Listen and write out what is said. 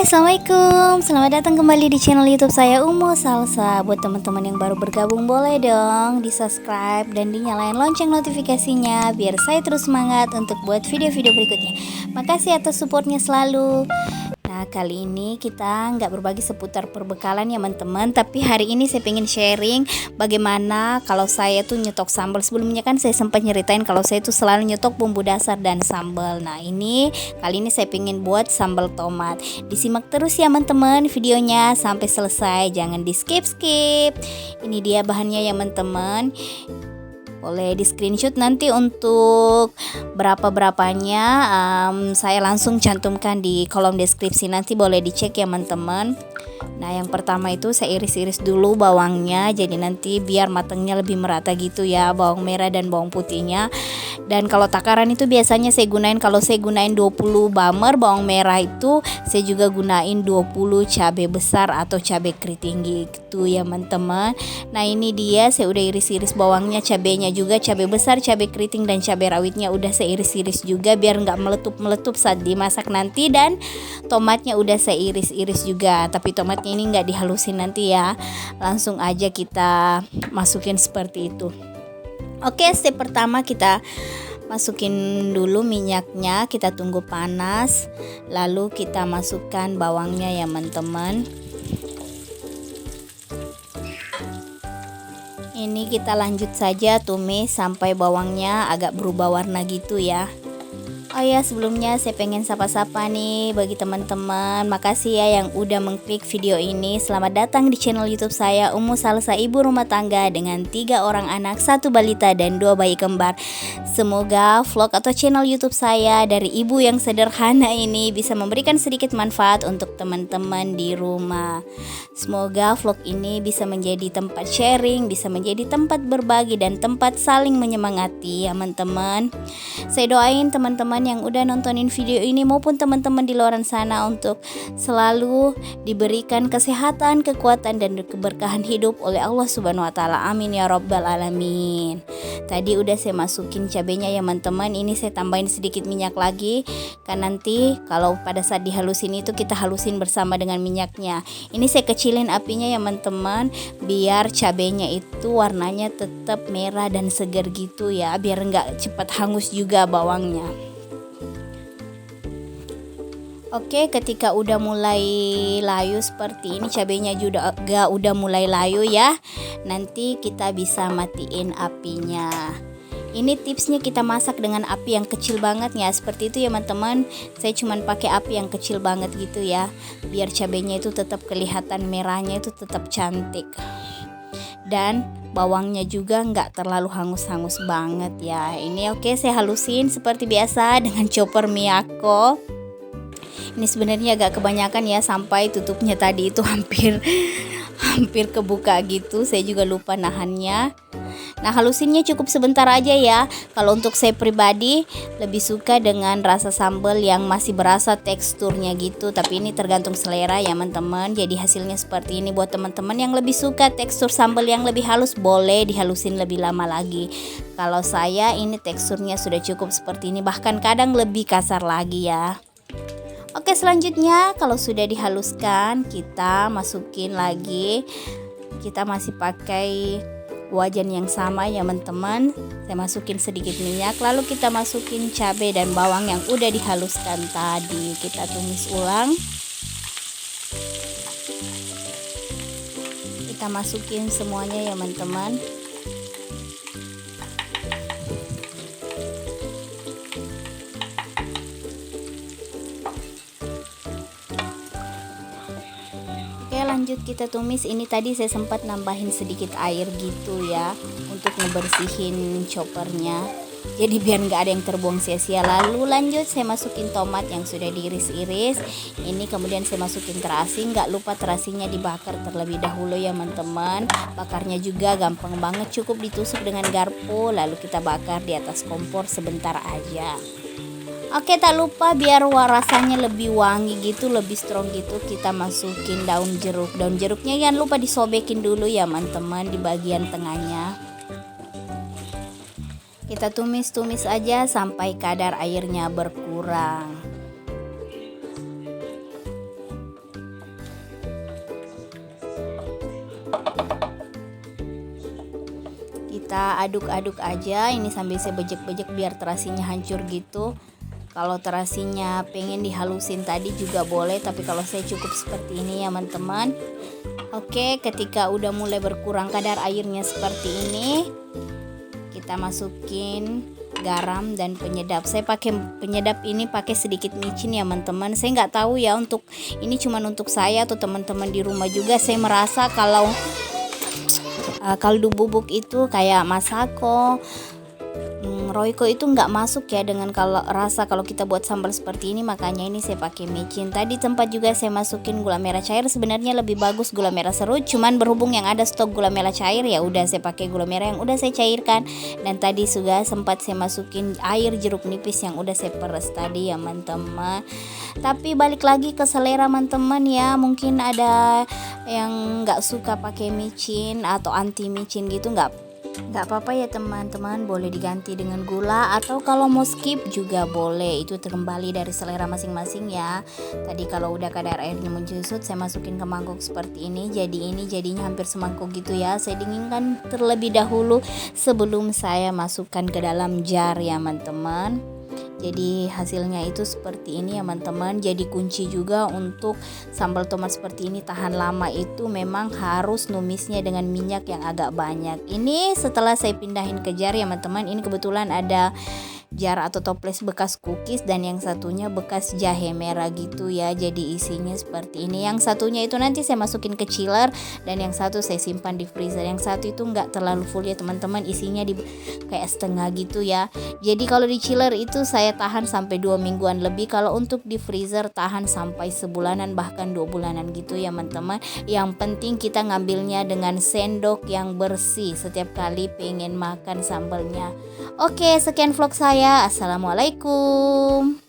Assalamualaikum, selamat datang kembali di channel YouTube saya Umu Salsa. Buat teman-teman yang baru bergabung boleh dong di subscribe dan dinyalain lonceng notifikasinya biar saya terus semangat untuk buat video-video berikutnya. Makasih atas supportnya selalu. Nah, kali ini kita nggak berbagi seputar perbekalan ya teman-teman, tapi hari ini saya pengen sharing bagaimana kalau saya tuh nyetok sambal. Sebelumnya kan saya sempat nyeritain kalau saya tuh selalu nyetok bumbu dasar dan sambal. Nah, kali ini saya pengen buat sambal tomat. Disimak terus ya teman-teman videonya sampai selesai, jangan di skip-skip. Ini dia bahannya ya teman-teman. Boleh di screenshot nanti untuk berapanya saya langsung cantumkan di kolom deskripsi, nanti boleh dicek ya teman-teman. Nah, yang pertama itu saya iris-iris dulu bawangnya, jadi nanti biar matangnya lebih merata gitu ya, bawang merah dan bawang putihnya. Dan kalau takaran itu biasanya saya gunain, kalau saya gunain 20 bamer bawang merah itu saya juga gunain 20 cabai besar atau cabai keriting gitu ya teman-teman. Nah, ini dia saya udah iris-iris bawangnya, cabainya juga cabai besar, cabai keriting dan cabai rawitnya udah saya iris-iris juga biar nggak meletup-meletup saat dimasak nanti. Dan tomatnya udah saya iris-iris juga, tapi tomatnya ini nggak dihalusin nanti ya, langsung aja kita masukin seperti itu. Oke, step pertama kita masukin dulu minyaknya, kita tunggu panas, lalu kita masukkan bawangnya ya teman-teman. Ini kita lanjut saja tumis sampai bawangnya agak berubah warna gitu ya. Oh ya, sebelumnya saya pengen sapa-sapa nih bagi teman-teman. Makasih ya yang udah mengklik video ini. Selamat datang di channel YouTube saya Umu Salsa, ibu rumah tangga dengan 3 orang anak, 1 balita dan 2 bayi kembar. Semoga vlog atau channel YouTube saya dari ibu yang sederhana ini bisa memberikan sedikit manfaat untuk teman-teman di rumah. Semoga vlog ini bisa menjadi tempat sharing, bisa menjadi tempat berbagi dan tempat saling menyemangati ya teman-teman. Saya doain teman-teman yang udah nontonin video ini maupun teman-teman di luar sana untuk selalu diberikan kesehatan, kekuatan dan keberkahan hidup oleh Allah Subhanahu wa taala. Amin ya rabbal alamin. Tadi udah saya masukin cabenya ya teman-teman. Ini saya tambahin sedikit minyak lagi, kan nanti kalau pada saat dihalusin itu kita halusin bersama dengan minyaknya. Ini saya kecilin apinya ya teman-teman biar cabenya itu warnanya tetap merah dan segar gitu ya, biar nggak cepat hangus juga bawangnya. Oke, ketika udah mulai layu seperti ini, cabenya juga udah mulai layu ya, nanti kita bisa matiin apinya. Ini tipsnya kita masak dengan api yang kecil banget ya, seperti itu ya teman-teman. Saya cuman pakai api yang kecil banget gitu ya, biar cabenya itu tetap kelihatan merahnya itu tetap cantik. Dan bawangnya juga nggak terlalu hangus-hangus banget ya. Ini oke, saya halusin seperti biasa dengan chopper Miyako. Ini sebenarnya agak kebanyakan ya, sampai tutupnya tadi itu hampir kebuka gitu. Saya juga lupa nahannya. Nah, halusinnya cukup sebentar aja ya. Kalau untuk saya pribadi lebih suka dengan rasa sambal yang masih berasa teksturnya gitu, tapi ini tergantung selera ya teman-teman. Jadi hasilnya seperti ini. Buat teman-teman yang lebih suka tekstur sambal yang lebih halus, boleh dihalusin lebih lama lagi. Kalau saya ini teksturnya sudah cukup seperti ini, bahkan kadang lebih kasar lagi ya. Oke, selanjutnya kalau sudah dihaluskan kita masukin lagi. Kita masih pakai wajan yang sama ya teman-teman. Saya masukin sedikit minyak, lalu kita masukin cabai dan bawang yang udah dihaluskan tadi. Kita tumis ulang. Kita masukin semuanya ya teman-teman. Lanjut kita tumis. Ini tadi saya sempat nambahin sedikit air gitu ya untuk ngebersihin choppernya, jadi biar nggak ada yang terbuang sia-sia. Lalu lanjut saya masukin tomat yang sudah diiris-iris. Ini kemudian saya masukin terasi. Nggak lupa terasinya dibakar terlebih dahulu ya teman-teman. Bakarnya juga gampang banget, cukup ditusuk dengan garpu lalu kita bakar di atas kompor sebentar aja. Oke, tak lupa biar rasanya lebih wangi gitu, lebih strong gitu, kita masukin daun jeruk. Daun jeruknya jangan lupa disobekin dulu ya teman-teman di bagian tengahnya. Kita tumis-tumis aja sampai kadar airnya berkurang. kita aduk-aduk aja ini sambil saya bejek-bejek biar terasinya hancur gitu. Kalau terasinya pengen dihalusin tadi juga boleh, tapi kalau saya cukup seperti ini ya teman-teman. Oke, ketika udah mulai berkurang kadar airnya seperti ini, kita masukin garam dan penyedap. Saya pakai penyedap ini pakai sedikit micin ya teman-teman. Saya nggak tahu ya untuk ini cuman untuk saya atau teman-teman di rumah juga. Saya merasa kalau kaldu bubuk itu kayak Masako, Royco itu nggak masuk ya dengan kalau kita buat sambal seperti ini, makanya ini saya pakai micin. Tadi tempat juga saya masukin gula merah cair, sebenarnya lebih bagus gula merah serut, cuman berhubung yang ada stok gula merah cair ya udah saya pakai gula merah yang udah saya cairkan. Dan tadi juga sempat saya masukin air jeruk nipis yang udah saya peres tadi ya teman-teman. Tapi balik lagi ke selera teman-teman ya, mungkin ada yang nggak suka pakai micin atau anti micin gitu, nggak apa-apa ya teman-teman, boleh diganti dengan gula atau kalau mau skip juga boleh, itu kembali dari selera masing-masing ya. Tadi kalau udah kadar airnya menjusut saya masukin ke mangkok seperti ini, jadinya hampir semangkuk gitu ya. Saya dinginkan terlebih dahulu sebelum saya masukkan ke dalam jar ya teman-teman. Jadi hasilnya itu seperti ini ya teman-teman. Jadi kunci juga untuk sambal tomat seperti ini tahan lama itu memang harus numisnya dengan minyak yang agak banyak. Ini setelah saya pindahin ke jar ya teman-teman. Ini kebetulan ada jar atau toples bekas cookies dan yang satunya bekas jahe merah gitu ya. Jadi isinya seperti ini. Yang satunya itu nanti saya masukin ke chiller dan yang satu saya simpan di freezer. Yang satu itu nggak terlalu full ya teman-teman, isinya di kayak setengah gitu ya. Jadi kalau di chiller itu saya tahan sampai 2 mingguan lebih. Kalau untuk di freezer tahan sampai sebulanan bahkan 2 bulanan gitu ya teman-teman. Yang penting kita ngambilnya dengan sendok yang bersih setiap kali pengen makan sambalnya. Oke, sekian vlog saya. Assalamualaikum.